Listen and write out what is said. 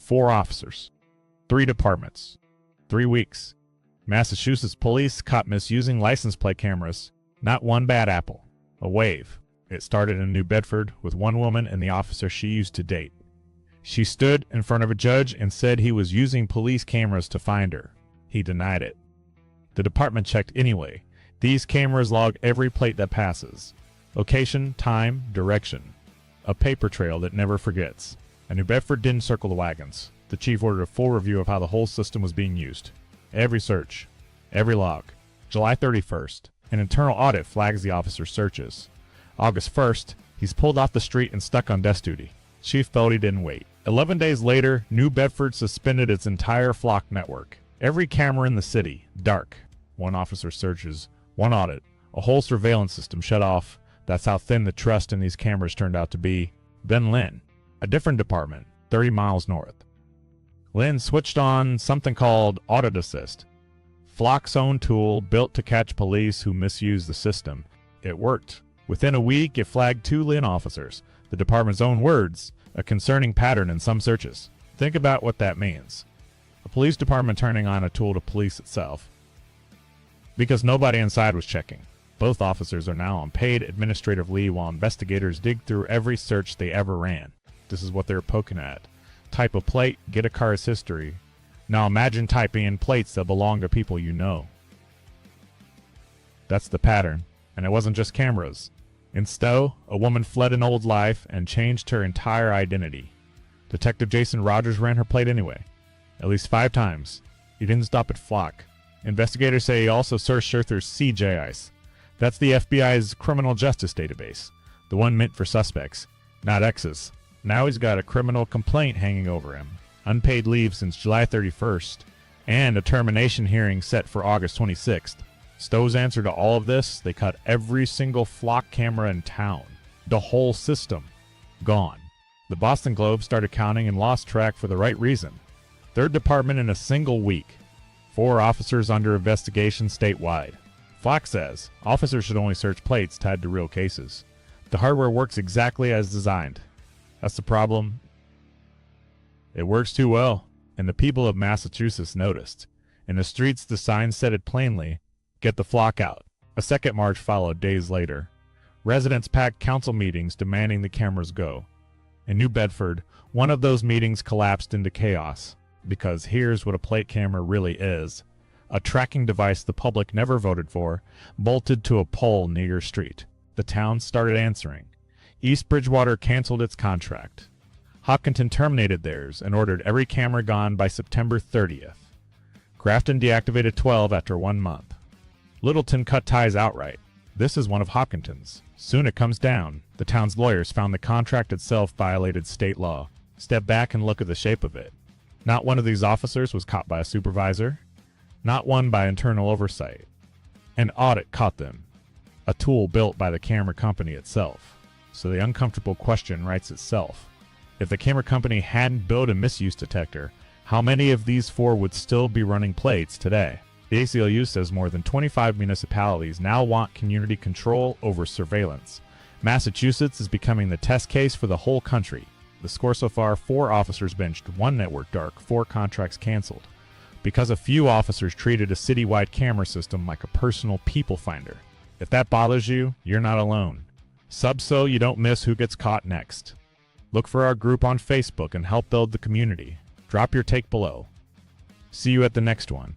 4 officers, 3 departments, 3 weeks. Massachusetts police caught misusing license plate cameras. Not one bad apple. A wave. It started in New Bedford with one woman and the officer she used to date. She stood in front of a judge and said he was using police cameras to find her. He denied it. The department checked anyway. These cameras log every plate that passes. Location, time, direction. A paper trail that never forgets. And New Bedford didn't circle the wagons. The chief ordered a full review of how the whole system was being used. Every search. Every log. July 31st. An internal audit flags the officer's searches. August 1st, he's pulled off the street and stuck on desk duty. Chief felt he didn't wait. 11 days later, New Bedford suspended its entire flock network. Every camera in the city, dark. 1 officer searches, 1 audit, a whole surveillance system shut off. That's how thin the trust in these cameras turned out to be. Then Lynn, a different department, 30 miles north. Lynn switched on something called Audit Assist. Flock's own tool built to catch police who misuse the system. It worked. Within a week, it flagged 2 Lynn officers. The department's own words, a concerning pattern in some searches. Think about what that means. A police department turning on a tool to police itself. Because nobody inside was checking. Both officers are now on paid administrative leave while investigators dig through every search they ever ran. This is what they're poking at. Type a plate, get a car's history. Now imagine typing in plates that belong to people you know. That's the pattern. And it wasn't just cameras. In Stow, a woman fled an old life and changed her entire identity. Detective Jason Rogers ran her plate anyway. At least 5 times. He didn't stop at Flock. Investigators say he also searched her through CJICE. That's the FBI's criminal justice database. The one meant for suspects, not exes. Now he's got a criminal complaint hanging over him. Unpaid leave since July 31st. And a termination hearing set for August 26th. Stow's answer to all of this, they cut every single flock camera in town. The whole system. Gone. The Boston Globe started counting and lost track for the right reason. 3rd department in a single week. 4 officers under investigation statewide. Flock says officers should only search plates tied to real cases. The hardware works exactly as designed. That's the problem. It works too well, and the people of Massachusetts noticed. In the streets, the sign said it plainly, "Get the flock out." A second march followed days later. Residents packed council meetings demanding the cameras go. In New Bedford, one of those meetings collapsed into chaos. Because here's what a plate camera really is. A tracking device the public never voted for, bolted to a pole near your street. The town started answering. East Bridgewater canceled its contract. Hopkinton terminated theirs and ordered every camera gone by September 30th. Grafton deactivated 12 after 1 month. Littleton cut ties outright. This is one of Hopkinton's. Soon it comes down. The town's lawyers found the contract itself violated state law. Step back and look at the shape of it. Not one of these officers was caught by a supervisor. Not one by internal oversight. An audit caught them. A tool built by the camera company itself. So the uncomfortable question writes itself. If the camera company hadn't built a misuse detector, how many of these 4 would still be running plates today? The ACLU says more than 25 municipalities now want community control over surveillance. Massachusetts is becoming the test case for the whole country. The score so far, 4 officers benched, 1 network dark, 4 contracts canceled. Because a few officers treated a citywide camera system like a personal people finder. If that bothers you, you're not alone. Sub so you don't miss who gets caught next. Look for our group on Facebook and help build the community. Drop your take below. See you at the next one.